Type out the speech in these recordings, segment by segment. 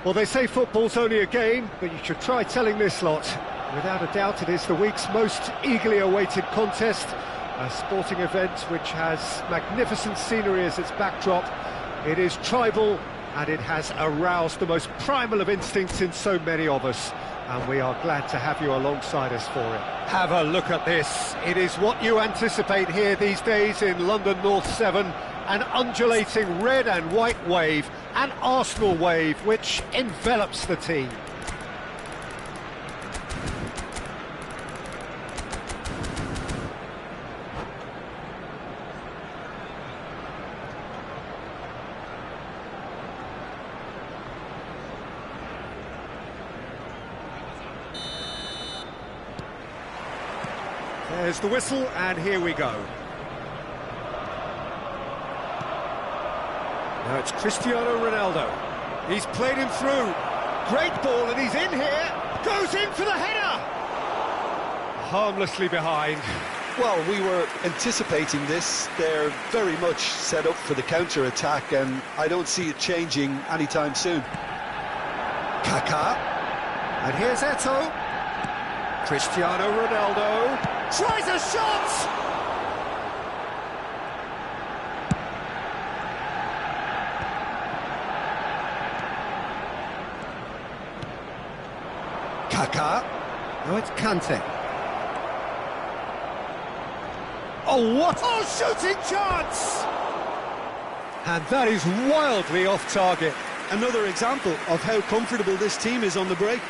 Well, they say football's only a game, but you should try telling this lot. Without a doubt, it is the week's most eagerly awaited contest, a sporting event which has magnificent scenery as its backdrop. It is tribal, and it has aroused the most primal of instincts in so many of us, and we are glad to have you alongside us for it. Have a look at this. It is what you anticipate here these days in London North 7, an undulating red and white wave, an Arsenal wave which envelops the team. There's the whistle, and here we go. Now it's Cristiano Ronaldo. He's played him through. Great ball, and he's in here. Goes in for the header. Harmlessly behind. Well, we were anticipating this. They're very much set up for the counter-attack, and I don't see it changing anytime soon. Kaká. And here's Eto'o. Cristiano Ronaldo tries a shot! Kaká. Now it's Kante. Oh, what? Oh, shooting chance! And that is wildly off target. Another example of how comfortable this team is on the break.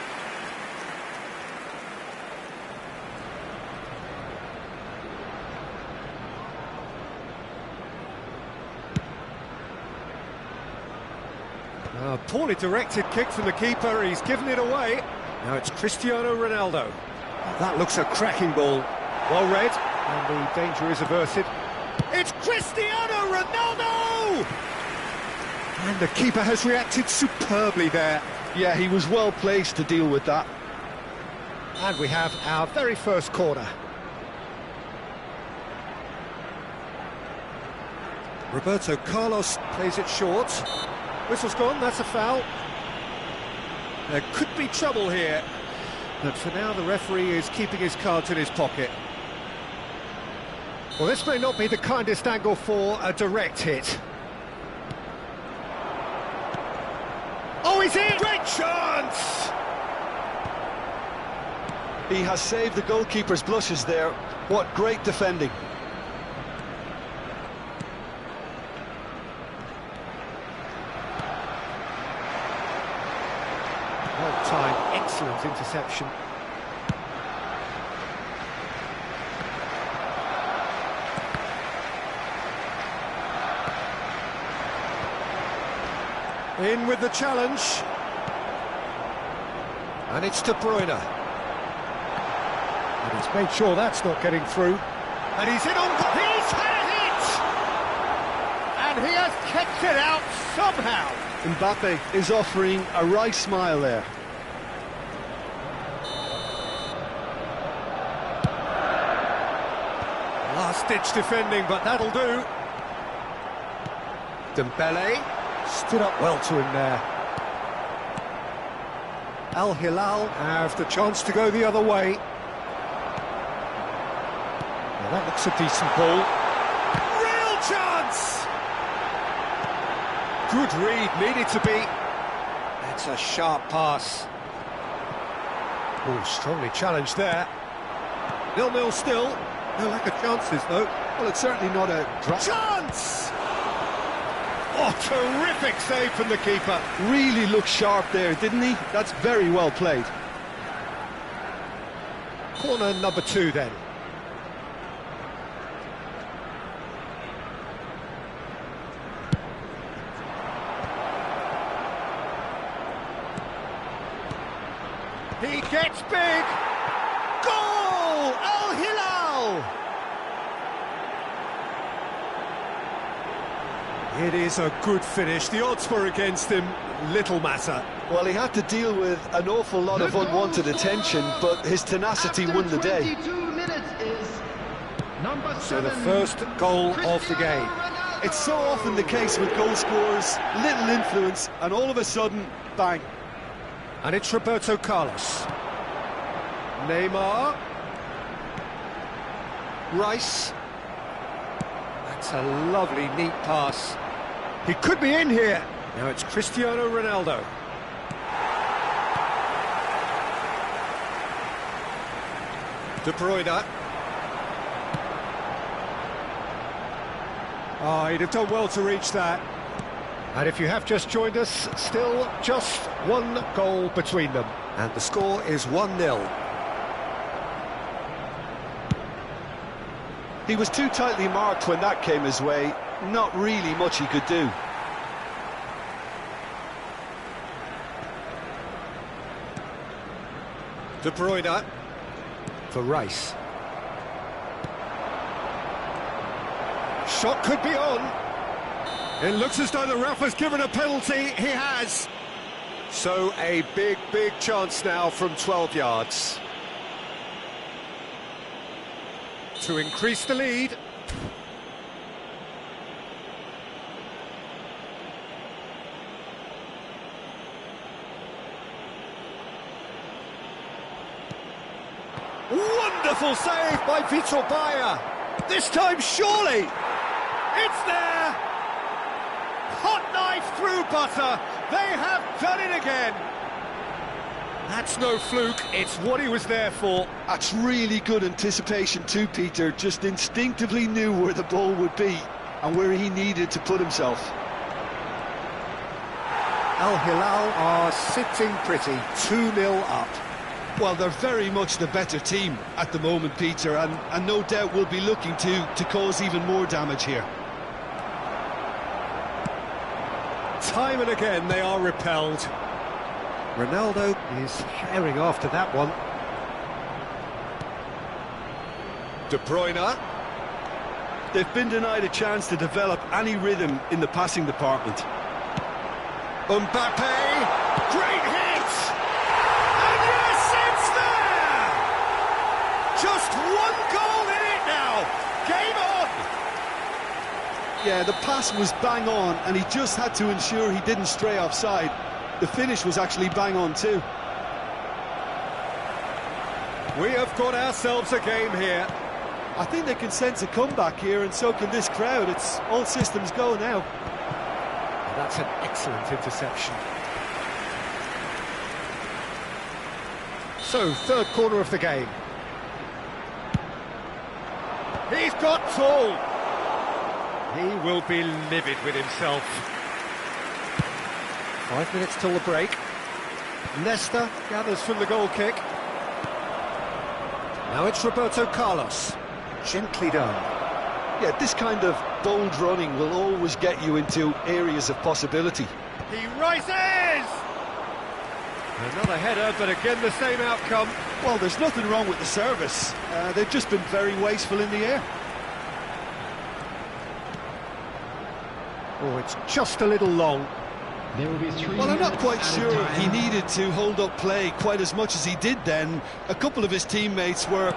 A poorly directed kick from the keeper, he's given it away. Now it's Cristiano Ronaldo. That looks a cracking ball. Well read, and the danger is averted. It's Cristiano Ronaldo! And the keeper has reacted superbly there. Yeah, he was well placed to deal with that. And we have our very first corner. Roberto Carlos plays it short. Whistle's gone, that's a foul. There could be trouble here, but for now the referee is keeping his cards in his pocket. Well, this may not be the kindest angle for a direct hit. Oh, he's in! Great chance! He has saved the goalkeeper's blushes there. What great defending. Well-timed, excellent interception. In with the challenge. And it's De Bruyne. And he's made sure that's not getting through. And he's in on... He's had it! And he has kept it out somehow. Mbappe is offering a wry smile there. Last-ditch defending, but that'll do. Dembele stood up well to him there. Al Hilal have the chance to go the other way. Well, that looks a decent ball. Real chance! Good read, needed to be. That's a sharp pass. Oh, strongly challenged there. 0-0 still. No lack of chances, though. Well, it's certainly not a... Chance! Oh, terrific save from the keeper. Really looked sharp there, didn't he? That's very well played. Corner number 2, then. He gets big! Goal! Al Hilal! It is a good finish. The odds were against him. Little matter. Well, he had to deal with an awful lot of unwanted attention, but his tenacity won the day. So the first goal of the game. It's so often the case with goal scorers, little influence, and all of a sudden, bang. And it's Roberto Carlos. Neymar. Rice. That's a lovely, neat pass. He could be in here. Now it's Cristiano Ronaldo. De Bruyne. Oh, he'd have done well to reach that. And if you have just joined us, still just one goal between them. And the score is 1-0. He was too tightly marked when that came his way. Not really much he could do. De Bruyne for Rice. Shot could be on. It looks as though the ref has given a penalty. He has. So a big, big chance now from 12 yards. To increase the lead. Wonderful save by Vitor Bayer. This time, surely. It's there. Hot knife through butter. They have done it again. That's no fluke. It's what he was there for. That's really good anticipation too, Peter. Just instinctively knew where the ball would be and where he needed to put himself. Al Hilal are sitting pretty, 2-0 up. Well, they're very much the better team at the moment, Peter, and no doubt will be looking to cause even more damage here. Time and again they are repelled. Ronaldo is herring after that one. De Bruyne. They've been denied a chance to develop any rhythm in the passing department. Mbappe, great hit! And yes, it's there! Just one goal in it now. Game on! Yeah, the pass was bang on, and he just had to ensure he didn't stray offside. The finish was actually bang on too. We have got ourselves a game here. I think they can sense a comeback here, and so can this crowd. It's all systems go now. That's an excellent interception. So, third corner of the game. He's got tall. He will be livid with himself. 5 minutes till the break. Nesta gathers from the goal kick. Now it's Roberto Carlos. Gently done. Yeah, this kind of bold running will always get you into areas of possibility. He rises! Another header, but again the same outcome. Well, there's nothing wrong with the service. They've just been very wasteful in the air. Oh, it's just a little long. There will be 3 Well, I'm not minutes quite added sure time. he needed to hold up play quite as much as he did then. A couple of his teammates were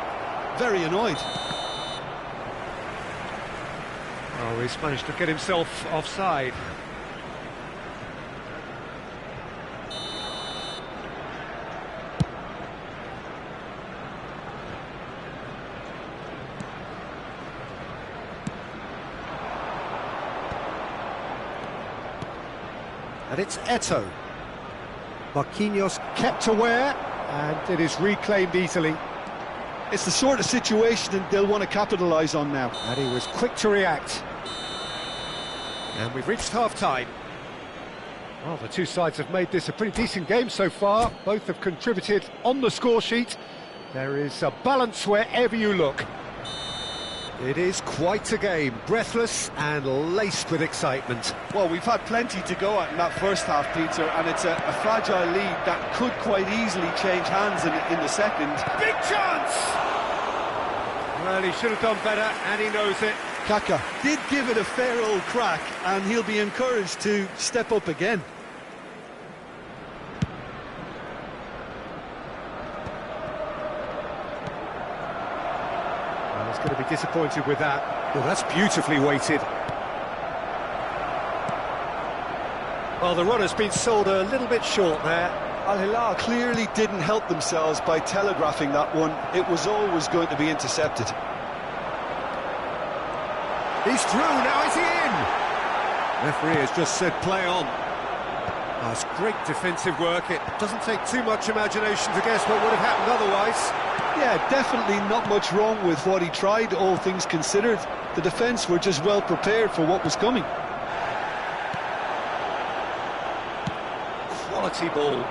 very annoyed. Oh, he's managed to get himself offside. And it's Eto'o. Marquinhos kept aware, and it is reclaimed easily. It's the sort of situation that they'll want to capitalise on now. And he was quick to react. And we've reached half-time. Well, the two sides have made this a pretty decent game so far. Both have contributed on the score sheet. There is a balance wherever you look. It is quite a game, breathless and laced with excitement. Well, we've had plenty to go at in that first half, Peter, and it's a fragile lead that could quite easily change hands in the second. Big chance! Well, he should have done better, and he knows it. Kaka did give it a fair old crack, and he'll be encouraged to step up again. Well, he's going to be disappointed with that. Well, that's beautifully weighted. Well, the runner's been sold a little bit short there. Al Hilal clearly didn't help themselves by telegraphing that one. It was always going to be intercepted. He's through, now is he in? Referee has just said play on. That's great defensive work. It doesn't take too much imagination to guess what would have happened otherwise. Yeah, definitely not much wrong with what he tried, all things considered. The defence were just well prepared for what was coming. Quality ball.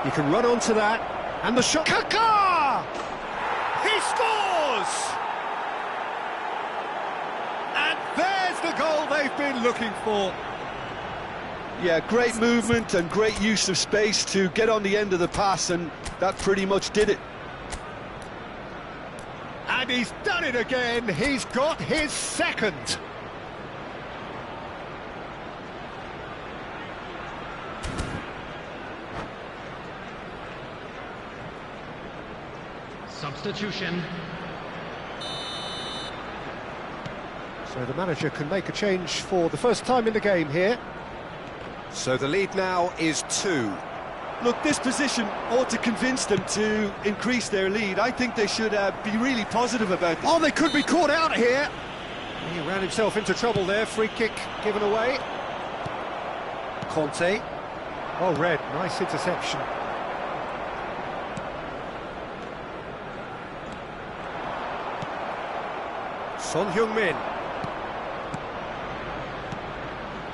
You can run onto that, and the shot. Kaká! He scores! And there's the goal they've been looking for. Yeah, great movement and great use of space to get on the end of the pass, and that pretty much did it. And he's done it again. He's got his second. Substitution. So the manager can make a change for the first time in the game here. So the lead now is 2. Look, this position ought to convince them to increase their lead. I think they should be really positive about it. Oh, they could be caught out here. He ran himself into trouble there. Free kick given away. Conte. Oh, Red, nice interception. Son Heung-min.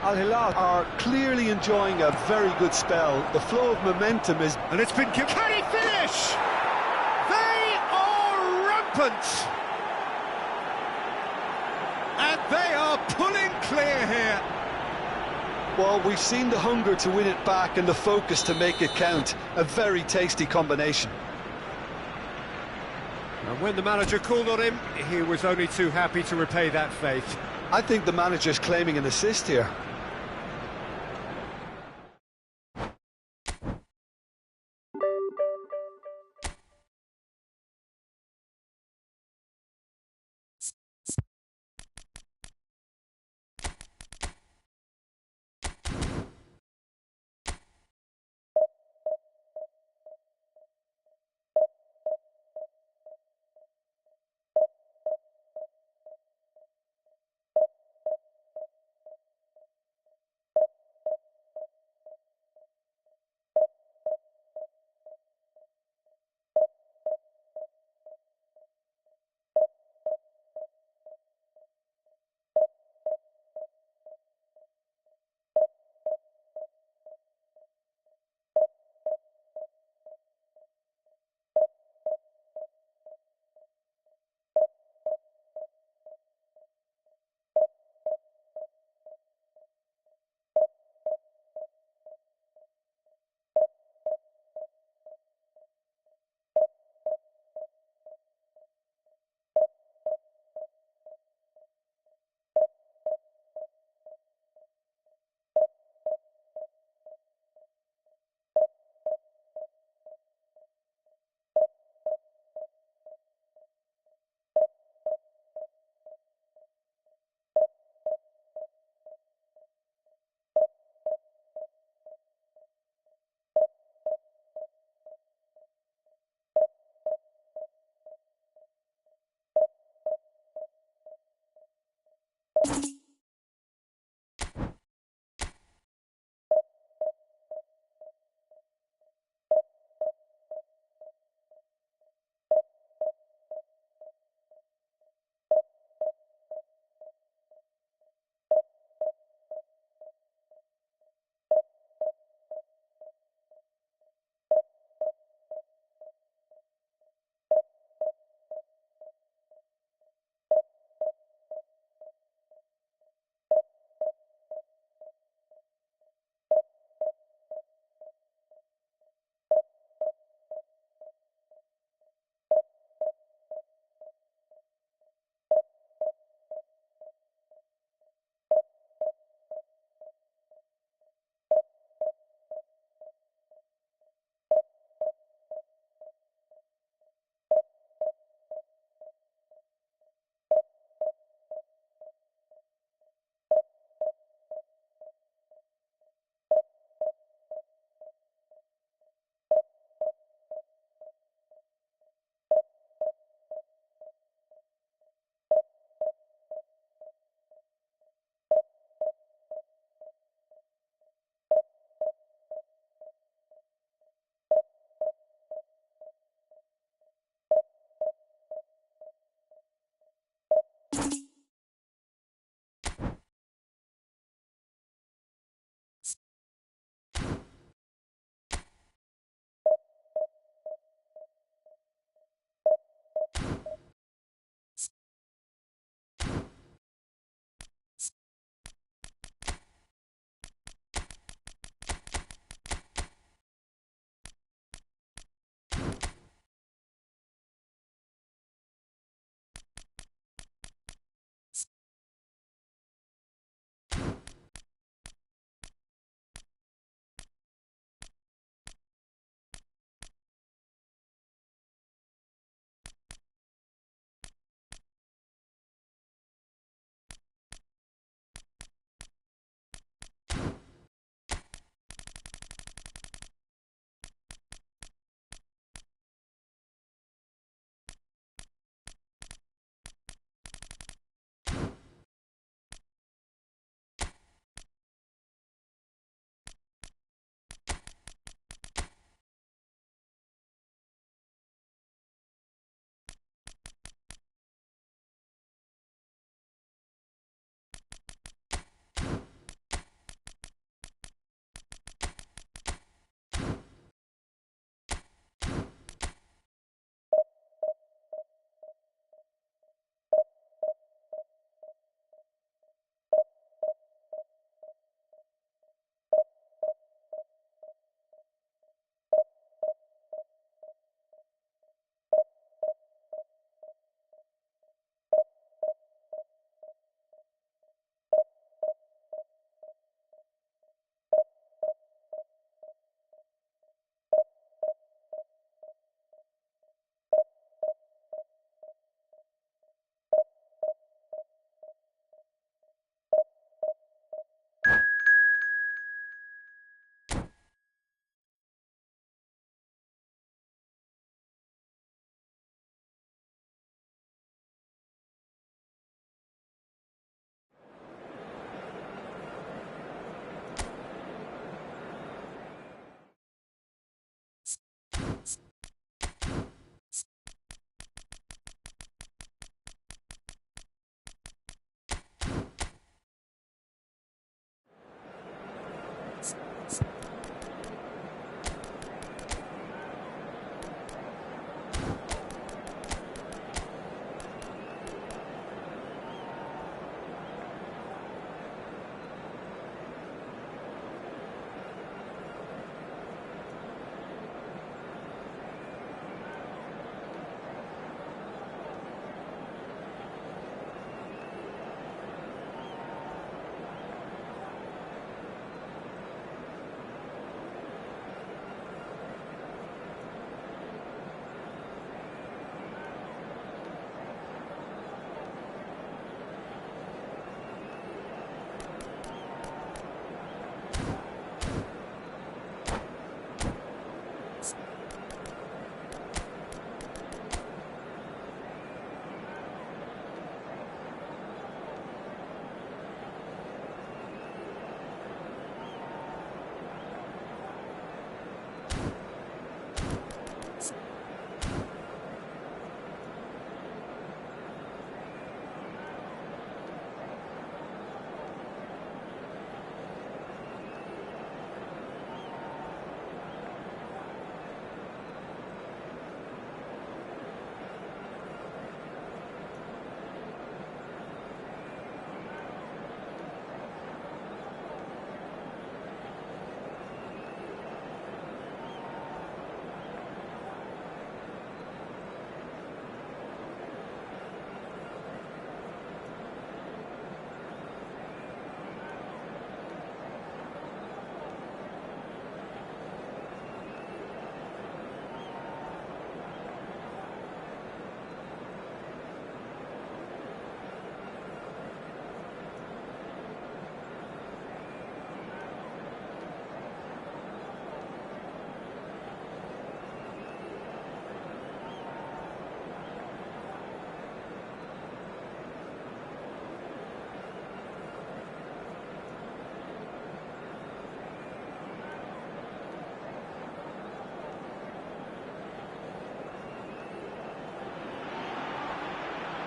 Al Hilal are clearly enjoying a very good spell. The flow of momentum is... And it's been... Can he finish? They are rampant! And they are pulling clear here. Well, we've seen the hunger to win it back and the focus to make it count. A very tasty combination. And when the manager called on him, he was only too happy to repay that faith. I think the manager's claiming an assist here.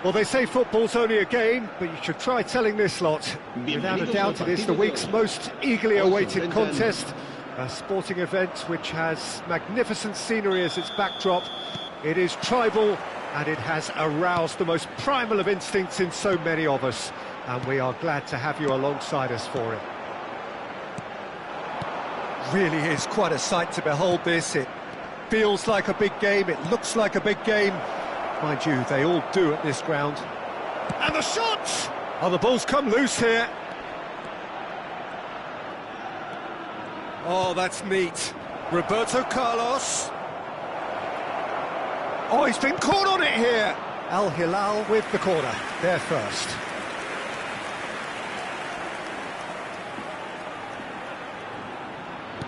Well, they say football's only a game, but you should try telling this lot. Without a doubt, it is the week's most eagerly awaited contest. A sporting event which has magnificent scenery as its backdrop. It is tribal, and it has aroused the most primal of instincts in so many of us. And we are glad to have you alongside us for it. Really is quite a sight to behold this. It feels like a big game, it looks like a big game. Mind you, they all do at this ground. And the shots! Oh, the ball's come loose here. Oh, that's neat. Roberto Carlos. Oh, he's been caught on it here. Al Hilal with the corner. They're first.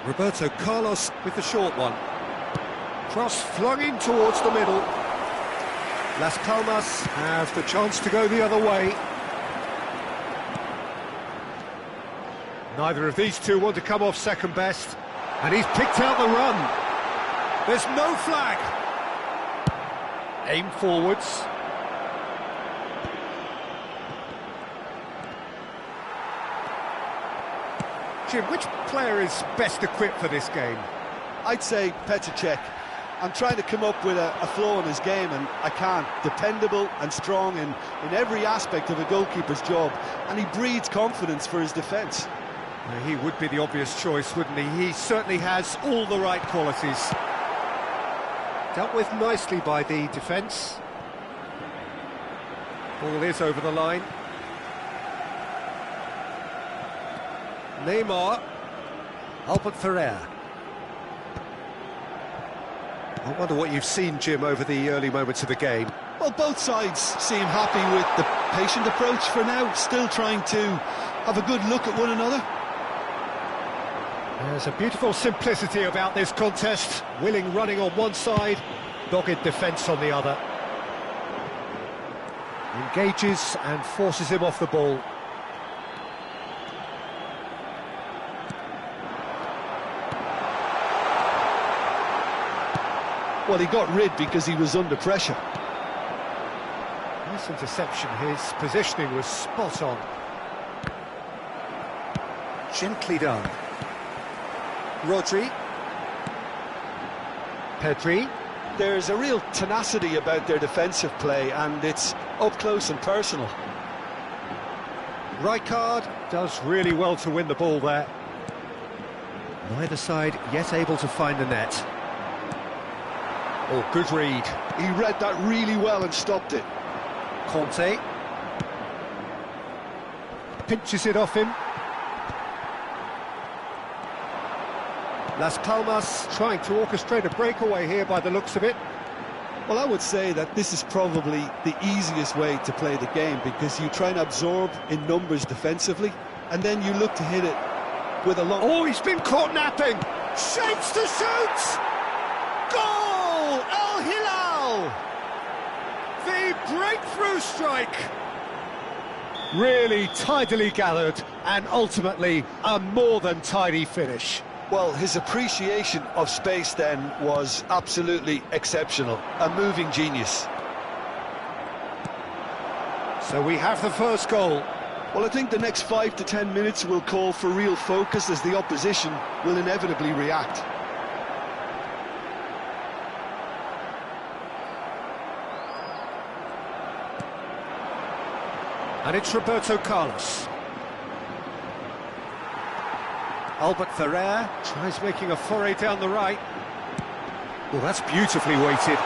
Roberto Carlos with the short one. Cross flung in towards the middle. Las Palmas have the chance to go the other way. Neither of these two want to come off second best. And he's picked out the run. There's no flag. Aim forwards. Jim, which player is best equipped for this game? I'd say Petr Cech. I'm trying to come up with a flaw in his game, and I can't. Dependable and strong in every aspect of a goalkeeper's job, and he breeds confidence for his defence. He would be the obvious choice, wouldn't he? He certainly has all the right qualities. Dealt with nicely by the defence. Ball is over the line. Neymar. Albert Ferrer. I wonder what you've seen, Jim, over the early moments of the game. Well, both sides seem happy with the patient approach for now, still trying to have a good look at one another. There's a beautiful simplicity about this contest. Willing running on one side, dogged defence on the other. Engages and forces him off the ball. Well, he got rid because he was under pressure. Nice interception. His positioning was spot on. Gently done. Rodri. Pedri. There's a real tenacity about their defensive play, and it's up close and personal. Rijkaard does really well to win the ball there. Neither side yet able to find the net. Oh, good read. He read that really well and stopped it. Conte. Pinches it off him. Las Palmas trying to orchestrate a breakaway here by the looks of it. Well, I would say that this is probably the easiest way to play the game, because you try and absorb in numbers defensively, and then you look to hit it with a long... Oh, he's been caught napping! Shapes to shoot! Goal! Al Hilal! The breakthrough strike! Really tidily gathered, and ultimately a more than tidy finish. Well, his appreciation of space then was absolutely exceptional. A moving genius. So we have the first goal. Well, I think the next 5 to 10 minutes will call for real focus, as the opposition will inevitably react. And it's Roberto Carlos. Albert Ferrer tries making a foray down the right. Well, that's beautifully weighted.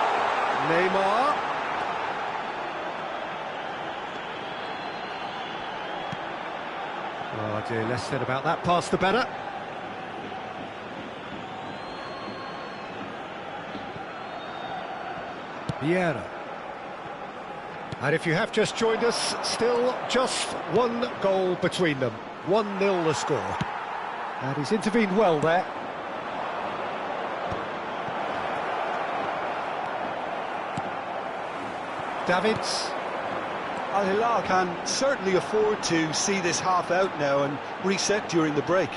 Neymar. Oh dear, less said about that pass the better. Vieira. And if you have just joined us, still just one goal between them. 1-0 the score. And he's intervened well there. Davids. Al Hilal can certainly afford to see this half out now and reset during the break.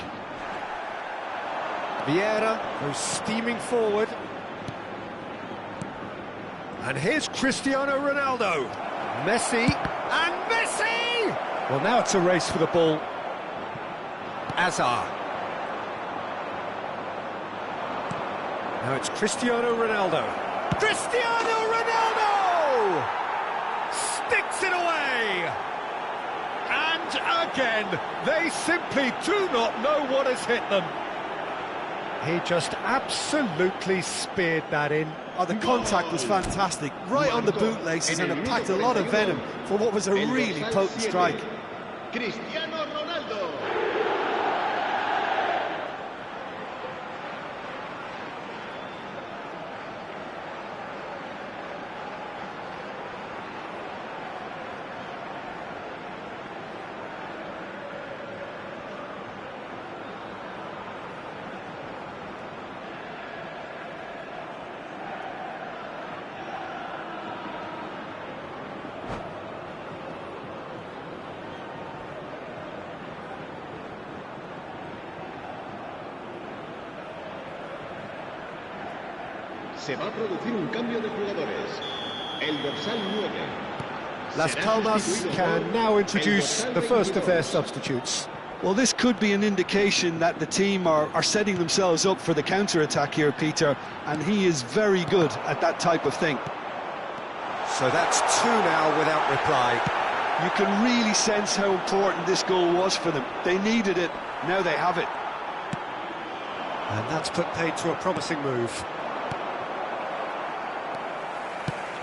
Vieira goes steaming forward. And here's Cristiano Ronaldo. Messi, and Messi! Well, now it's a race for the ball. Azar. Now it's Cristiano Ronaldo. Cristiano Ronaldo! Sticks it away! And again, they simply do not know what has hit them. He just absolutely speared that in. Oh, the contact was fantastic, right on the bootlaces, and it packed a lot of venom for what was a really potent strike. Cristiano Ronaldo. Se va a producir un cambio de jugadores. El dorsal 9. Las Palmas can now introduce the first of their substitutes. Well, this could be an indication that the team are setting themselves up for the counter-attack here, Peter, and he is very good at that type of thing. So that's two now without reply. You can really sense how important this goal was for them. They needed it, now they have it. And that's put paid to a promising move.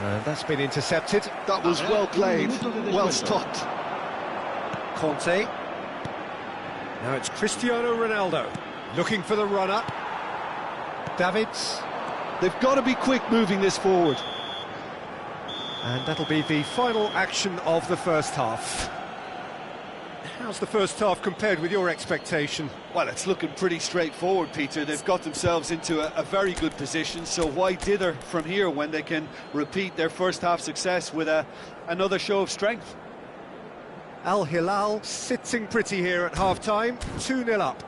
And that's been intercepted. That was well played, well stopped. Conte. Now it's Cristiano Ronaldo, looking for the runner. Davids. They've got to be quick moving this forward. And that'll be the final action of the first half. How's the first half compared with your expectation? Well, it's looking pretty straightforward, Peter. They've got themselves into a very good position, so why dither from here when they can repeat their first half success with another show of strength? Al Hilal sitting pretty here at half-time, 2-0 up.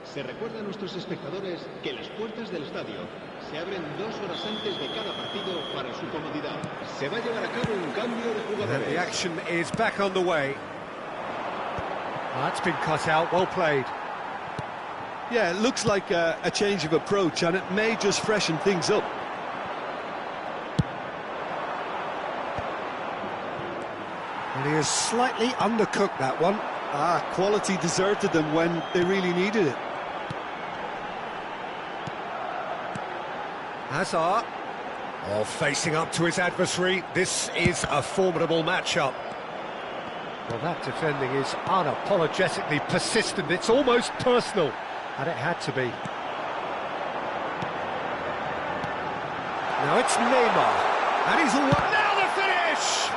Se recuerda a nuestros espectadores que las puertas del estadio se abren 2 horas antes de cada partido para su comodidad. Se va a llevar a cabo un cambio de And jugadores. the action is back underway. That's been cut out, well played. Yeah, it looks like a change of approach, and it may just freshen things up. And he has slightly undercooked that one. Quality deserted them when they really needed it. Hazard. Oh, facing up to his adversary. This is a formidable matchup. Well, that defending is unapologetically persistent. It's almost personal. And it had to be. Now it's Neymar. And he's now the finish!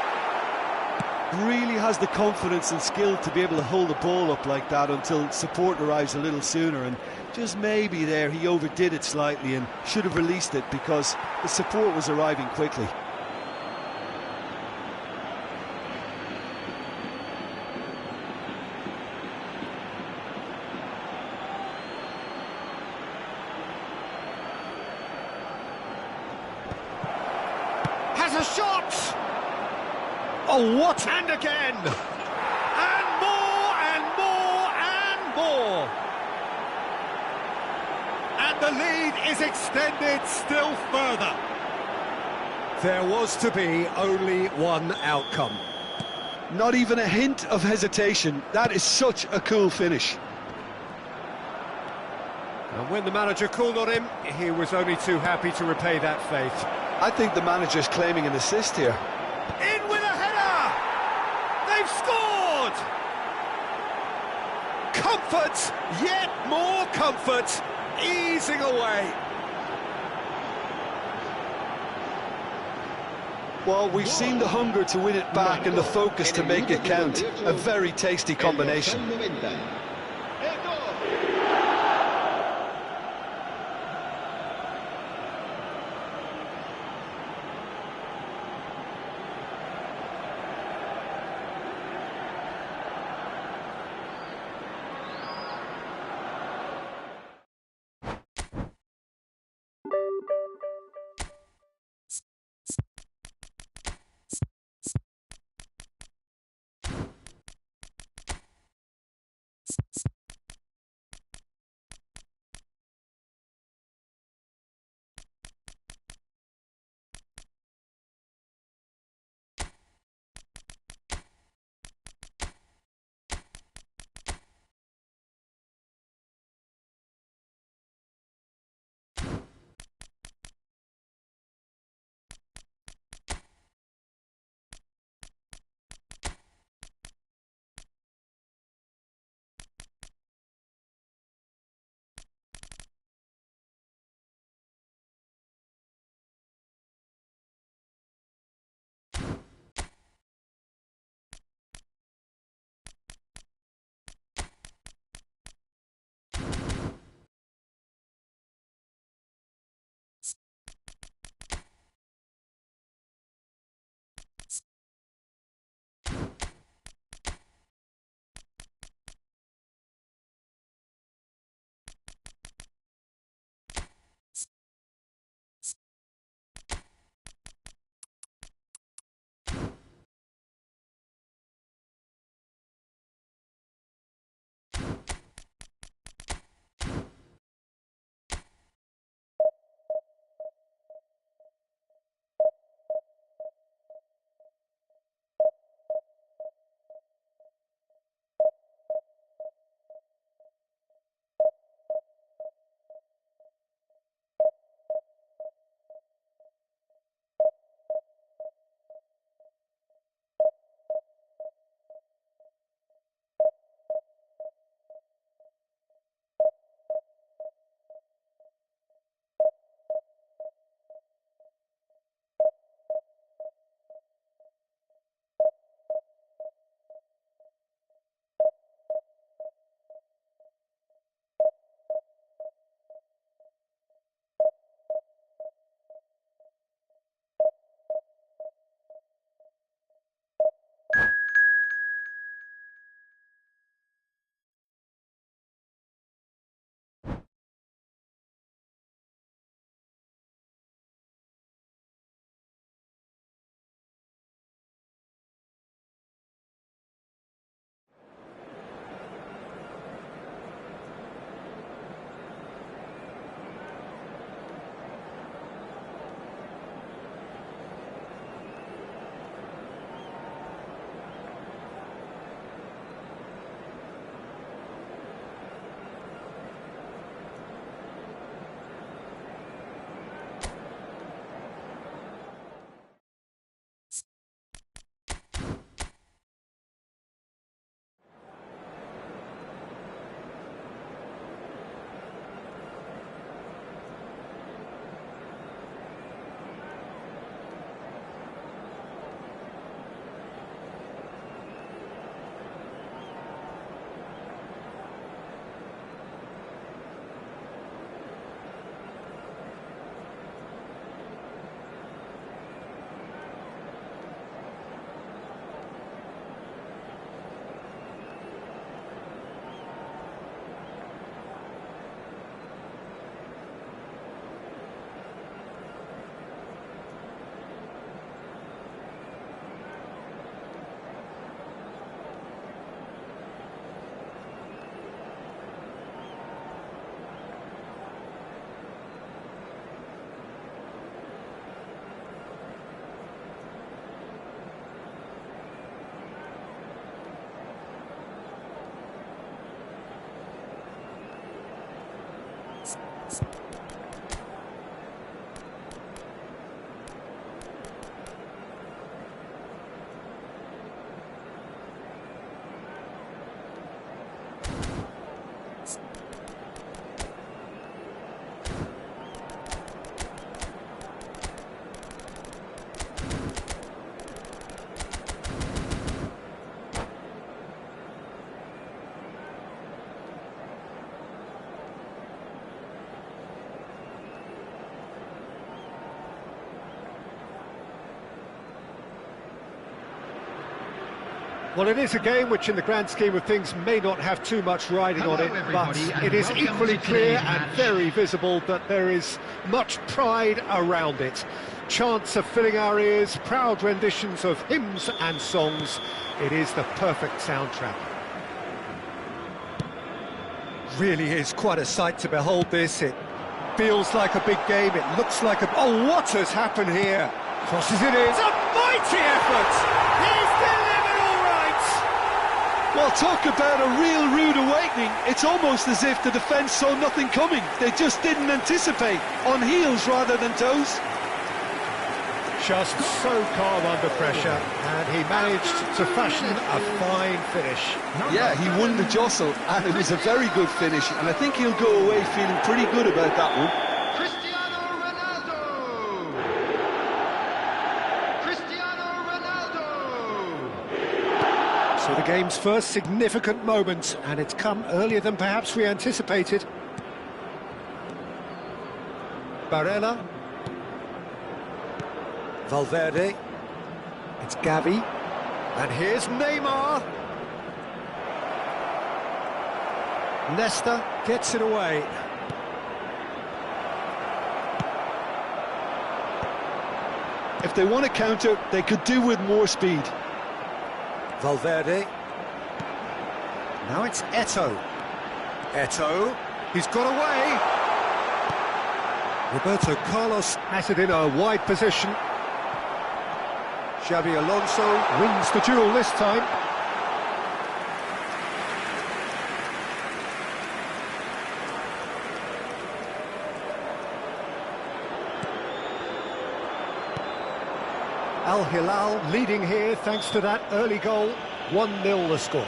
Really has the confidence and skill to be able to hold the ball up like that until support arrives a little sooner, and just maybe there he overdid it slightly and should have released it because the support was arriving quickly. Has a shot! Oh, what? And again! And more, and more, and more! And the lead is extended still further. There was to be only one outcome. Not even a hint of hesitation. That is such a cool finish. And when the manager called on him, he was only too happy to repay that faith. I think the manager's claiming an assist here. In with a header! They've scored! Comfort, yet more comfort, easing away. Well, we've seen the hunger to win it back and the focus to make it count. A very tasty combination. Well, it is a game which in the grand scheme of things may not have too much riding on it, but it is equally clear and very visible that there is much pride around it. Chants are filling our ears, proud renditions of hymns and songs. It is the perfect soundtrack. Really is quite a sight to behold this. It feels like a big game, it looks like a... Oh, what has happened here? Crosses it in, it's a mighty effort! He's delivered all right! Well, talk about a real rude awakening. It's almost as if the defence saw nothing coming. They just didn't anticipate, on heels rather than toes. Just so calm under pressure, and he managed to fashion a fine finish. Yeah, he won the jostle, and it was a very good finish, and I think he'll go away feeling pretty good about that one. Cristiano Ronaldo! Cristiano Ronaldo! So the game's first significant moment, and it's come earlier than perhaps we anticipated. Barella. Valverde, it's Gavi, and here's Neymar. Nesta gets it away. If they want to counter, they could do with more speed. Valverde. Now it's Eto'o. Eto'o, he's got away. Roberto Carlos has it in a wide position. Xabi Alonso wins the duel this time. Al Hilal leading here thanks to that early goal. 1-0 the score.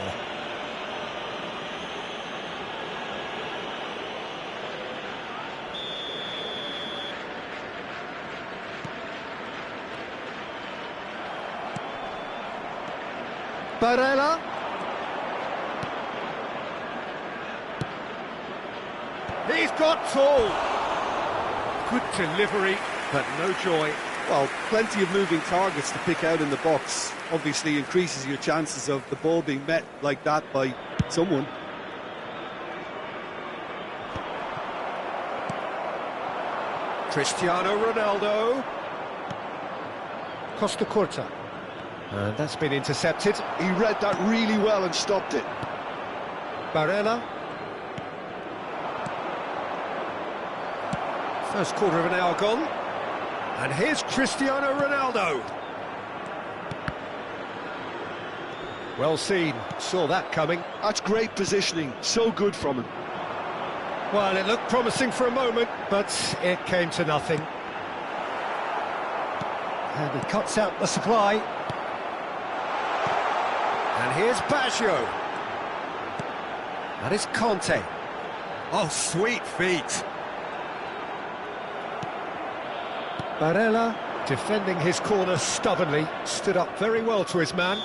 Barella. He's got tall. Good delivery, but no joy. Well, plenty of moving targets to pick out in the box. Obviously increases your chances of the ball being met like that by someone. Cristiano Ronaldo. Costa Curta. And that's been intercepted. He read that really well and stopped it. Barella. First quarter of an hour gone. And here's Cristiano Ronaldo. Well seen, saw that coming. That's great positioning, so good from him. Well, it looked promising for a moment, but it came to nothing. And he cuts out the supply. And here's Baggio. That is Conte. Oh, sweet feet. Barella, defending his corner stubbornly, stood up very well to his man.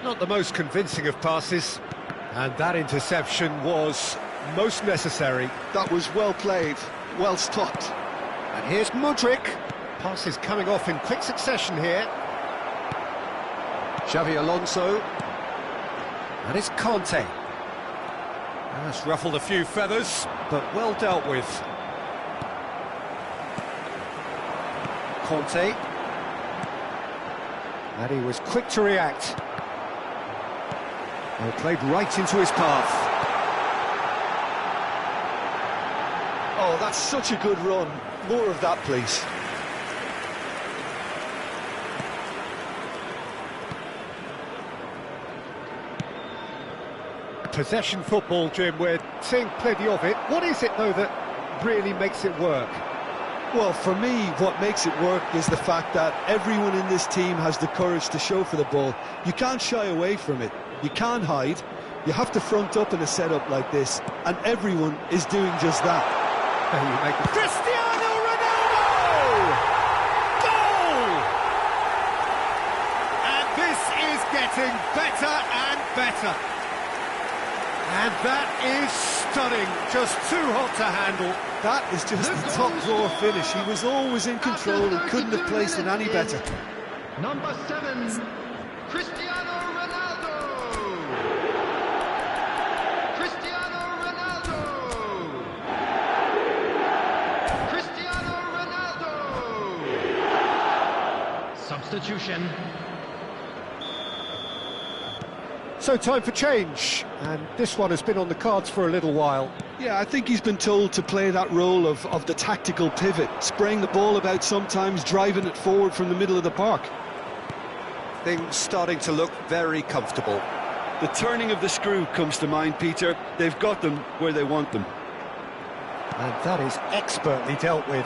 Not the most convincing of passes, and that interception was most necessary. That was well played, well stopped. And here's Modric. Passes coming off in quick succession here. Xavi Alonso. And it's Conte. That's ruffled a few feathers, but well dealt with. Conte. And he was quick to react. Well, played right into his path. Oh, that's such a good run. More of that, please. Possession football, Jim, we're seeing plenty of it. What is it, though, that really makes it work? Well, for me, what makes it work is the fact that everyone in this team has the courage to show for the ball. You can't shy away from it. You can't hide. You have to front up in a setup like this, and everyone is doing just that. Cristiano Ronaldo! Goal! And this is getting better and better. And that is stunning, just too hot to handle. That is just a top-drawer finish. He was always in control and couldn't have placed it any better. Number 7, Cristiano Ronaldo. Cristiano Ronaldo. Cristiano Ronaldo. Substitution. So time for change, and this one has been on the cards for a little while. Yeah, I think he's been told to play that role of the tactical pivot, spraying the ball about sometimes, driving it forward from the middle of the park. Things starting to look very comfortable. The turning of the screw comes to mind, Peter. They've got them where they want them. And that is expertly dealt with.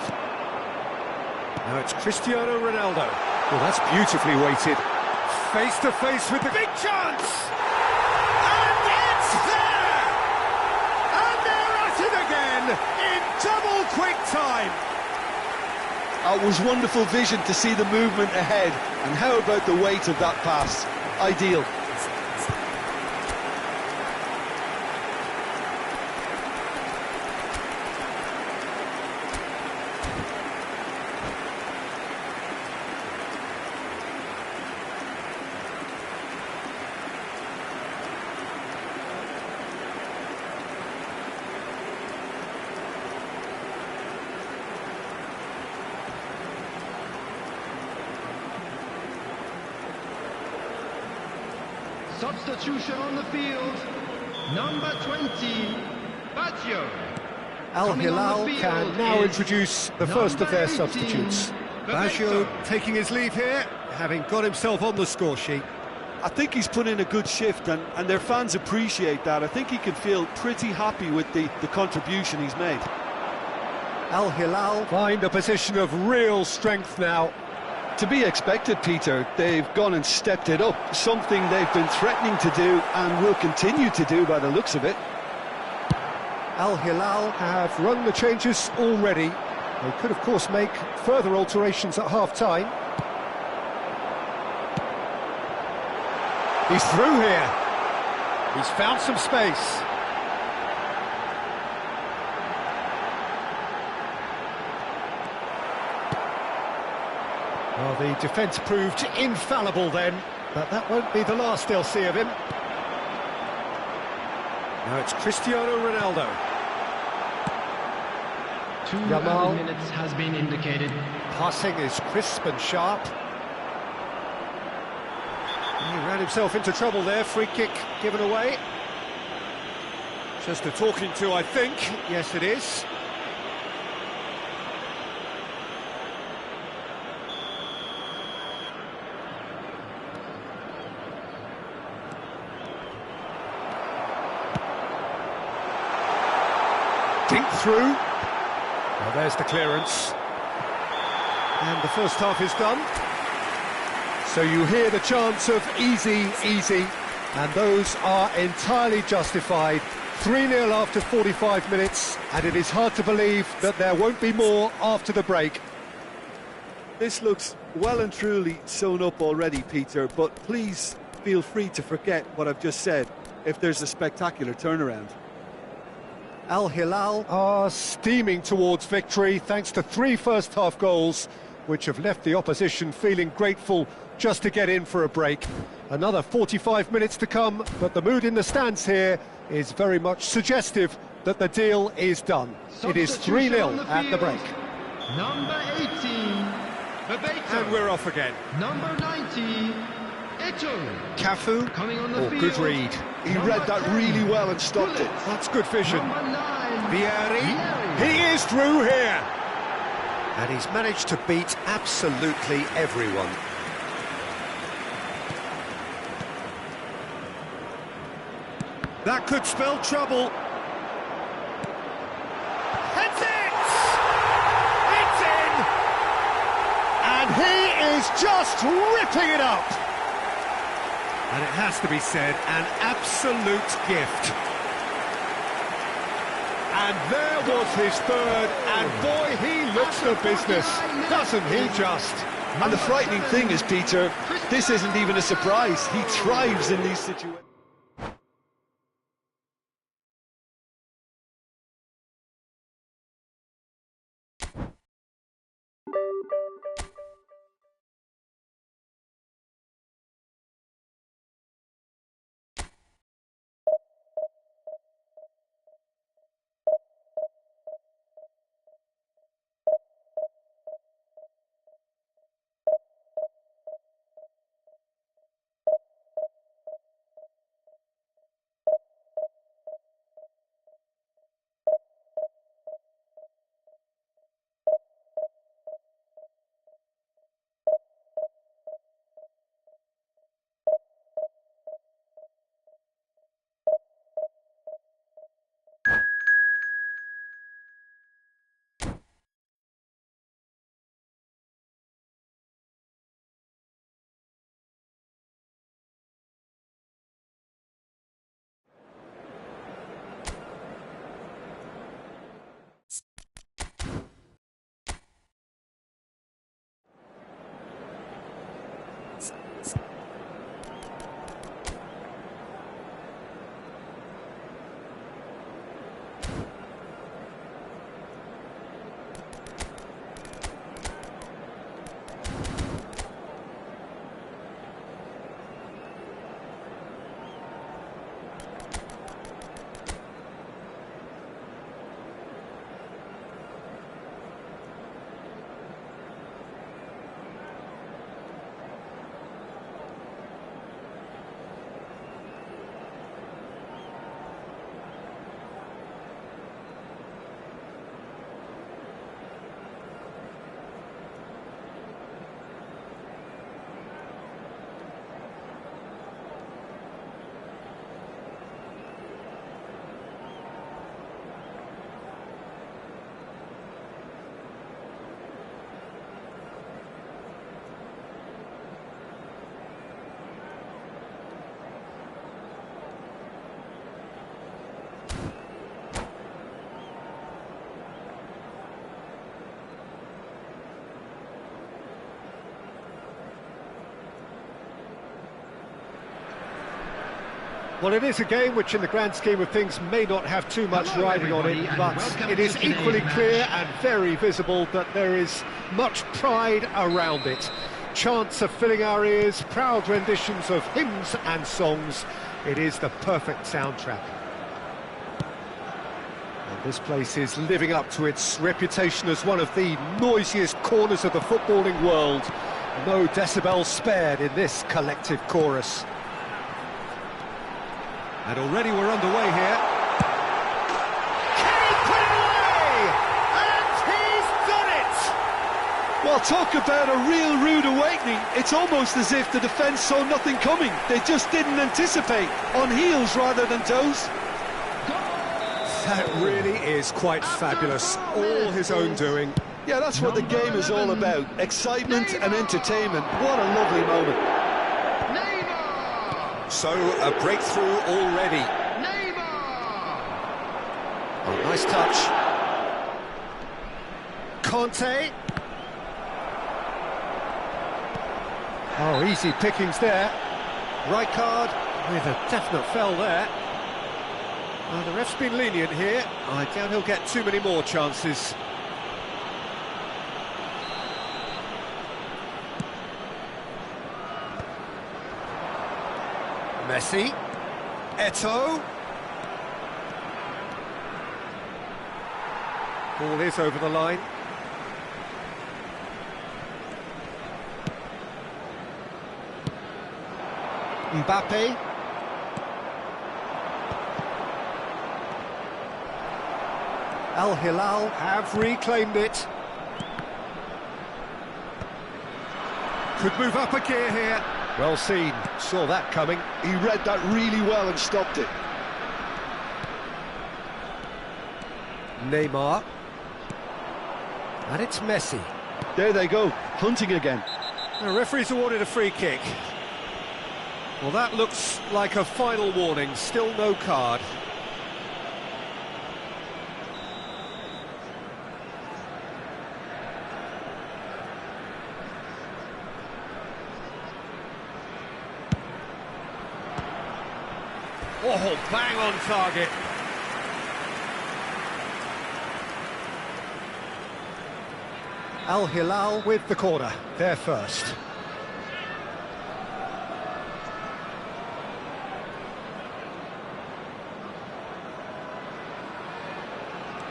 Now it's Cristiano Ronaldo. Well, that's beautifully weighted. Face to face with the big chance! And it's there! And they're at it again in double quick time! It was wonderful vision to see the movement ahead. And how about the weight of that pass? Ideal. Substitution on the field. Number 20, Baggio. Al Hilal can now introduce the first of their substitutes. Baggio taking his leave here, having got himself on the score sheet. I think he's put in a good shift, and their fans appreciate that. I think he can feel pretty happy with the contribution he's made. Al Hilal find a position of real strength now. To be expected, Peter. They've gone and stepped it up, something they've been threatening to do and will continue to do by the looks of it. Al Hilal have run the changes already. They could, of course, make further alterations at half-time. He's through here. He's found some space. Well, the defence proved infallible then, but that won't be the last they'll see of him. Now it's Cristiano Ronaldo. 2 Yamal. minutes has been indicated. Passing is crisp and sharp. He ran himself into trouble there, free kick given away. Just a talking to, I think. Yes, it is. Dink through. Well, there's the clearance. And the first half is done. So you hear the chants of easy, easy, and those are entirely justified. 3-0 after 45 minutes, and it is hard to believe that there won't be more after the break. This looks well and truly sewn up already, Peter, but please feel free to forget what I've just said if there's a spectacular turnaround. Al Hilal are steaming towards victory thanks to 3 first-half goals, which have left the opposition feeling grateful just to get in for a break. Another 45 minutes to come, but the mood in the stands here is very much suggestive that the deal is done. It is 3-0 at the break. Number 18, Bebeto. And we're off again. Number 90, Eto'o. Cafu, Coming on the good field. read. He read that really well and stopped it. That's good vision. Number 9, Vieri, he is through here. And he's managed to beat absolutely everyone. That could spell trouble. Heads it! It's in! And he is just ripping it up! And it has to be said, an absolute gift. And there was his third, and boy, he looks the business, doesn't he just? And the frightening thing is, Peter, this isn't even a surprise. He thrives in these situations. Well, it is a game which in the grand scheme of things may not have too much riding on it, but it is equally clear and very visible that there is much pride around it. Chants are filling our ears, proud renditions of hymns and songs. It is the perfect soundtrack. And this place is living up to its reputation as one of the noisiest corners of the footballing world. No decibels spared in this collective chorus. And already we're underway here. Can he put it away? And he's done it! Well, talk about a real rude awakening. It's almost as if the defence saw nothing coming. They just didn't anticipate. On heels rather than toes. That really is quite fabulous. All his own doing. Yeah, that's what the game is all about. Excitement and entertainment. What a lovely moment. So, a breakthrough already. Oh, nice touch. Conte. Oh, easy pickings there. Right card with a definite foul there. The ref's been lenient here. I doubt he'll get too many more chances. Messi, Eto'o. Ball is over the line. Mbappe. Al Hilal have reclaimed it. Could move up a gear here. Well seen, saw that coming. He read that really well and stopped it. Neymar. And it's Messi. There they go, hunting again. The referee's awarded a free kick. Well, that looks like a final warning, still no card. Oh, bang on target. Al Hilal with the corner, they're first.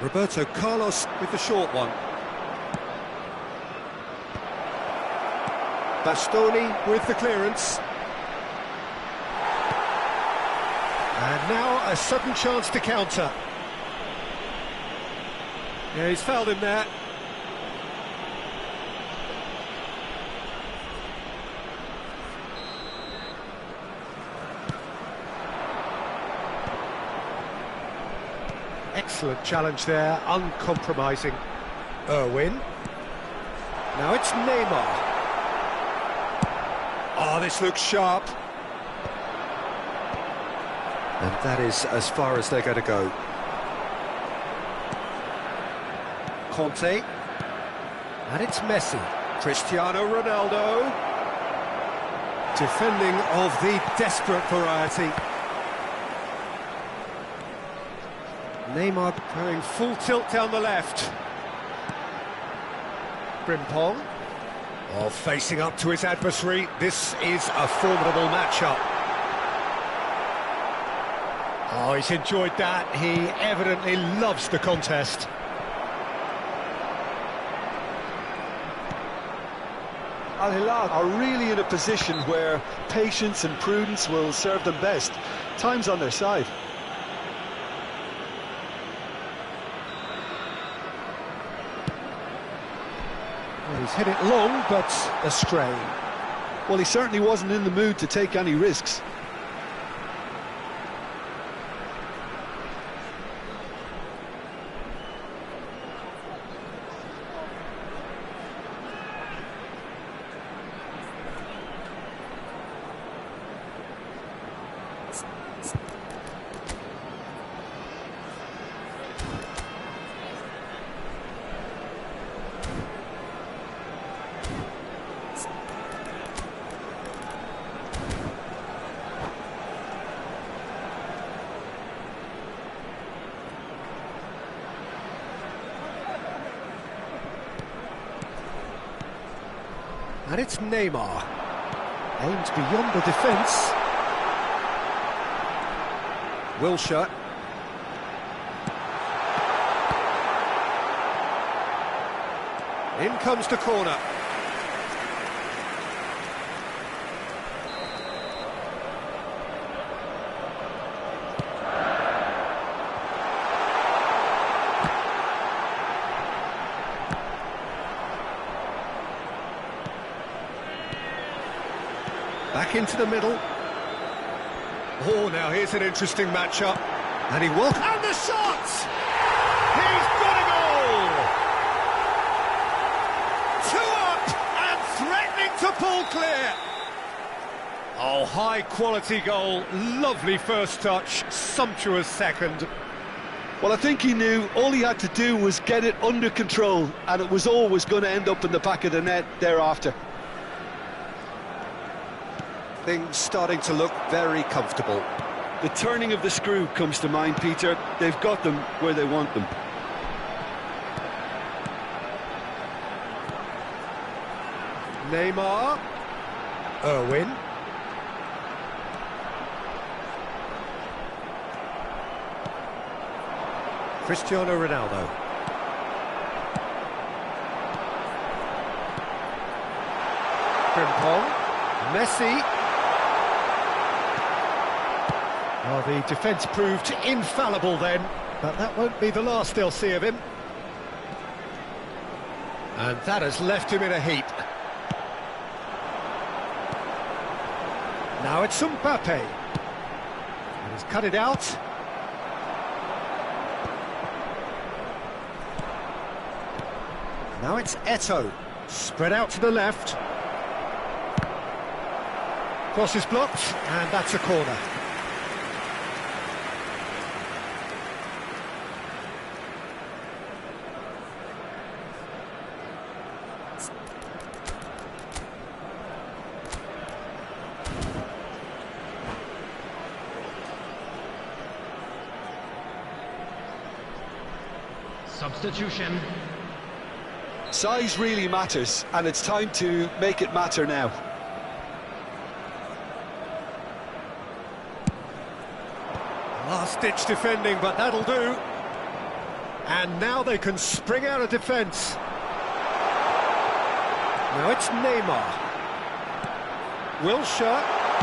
Roberto Carlos with the short one. Bastoni with the clearance. And now a sudden chance to counter. Yeah, he's fouled him there. Excellent challenge there, uncompromising. Irwin. Now it's Neymar. Oh, this looks sharp. And that is as far as they're going to go. Conte. And it's Messi. Cristiano Ronaldo. Defending of the desperate variety. Neymar going full tilt down the left. Frimpong. Oh, facing up to his adversary. This is a formidable matchup. Oh, he's enjoyed that. He evidently loves the contest. Al Hilal are really in a position where patience and prudence will serve them best. Time's on their side. Well, he's hit it long, but astray. Well, he certainly wasn't in the mood to take any risks. And it's Neymar. Aimed beyond the defence. Wilshere. In comes the corner. Back into the middle. Oh, now here's an interesting matchup. And he walks. And the shot! He's got a goal! 2 up and threatening to pull clear. Oh, high-quality goal. Lovely first touch. Sumptuous second. Well, I think he knew all he had to do was get it under control, and it was always going to end up in the back of the net thereafter. Things starting to look very comfortable. The turning of the screw comes to mind, Peter. They've got them where they want them. Neymar. Irwin. Cristiano Ronaldo. Frimpong. Messi. Well, the defence proved infallible then, but that won't be the last they'll see of him. And that has left him in a heap. Now it's Mbappe. He's cut it out. Now it's Eto'o. Spread out to the left. Cross is blocked, and that's a corner. Substitution. Size really matters, and it's time to make it matter now. Last-ditch defending, but that'll do. And now they can spring out of defence. Now it's Neymar. Wilshere.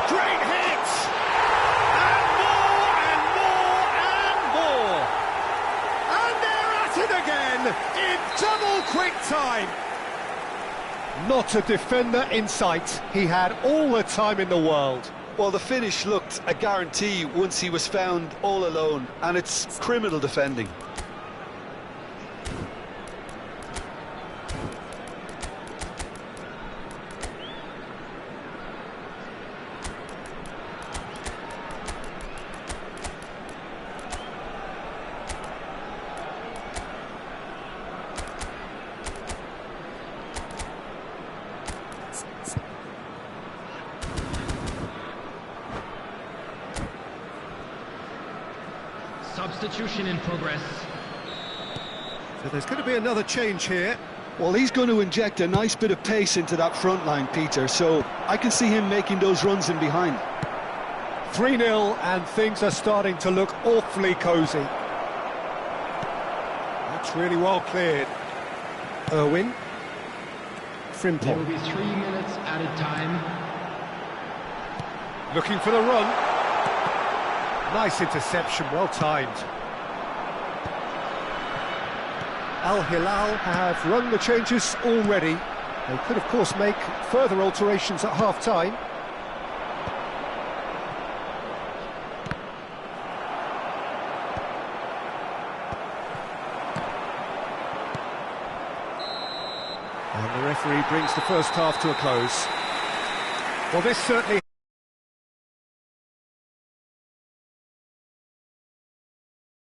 Great hit! And more, and more, and more! And they're at it again, in double quick time! Not a defender in sight. He had all the time in the world. Well, the finish looked a guarantee once he was found all alone, and it's criminal defending. Substitution in progress. So there's going to be another change here. Well, he's going to inject a nice bit of pace into that front line, Peter, so I can see him making those runs in behind. 3-0, and things are starting to look awfully cosy. That's really well cleared. Irwin. Frimpong. There will be 3 minutes added time. Looking for the run. Nice interception, well timed. Al Hilal have run the changes already. They could, of course, make further alterations at half-time. And the referee brings the first half to a close. Well, this certainly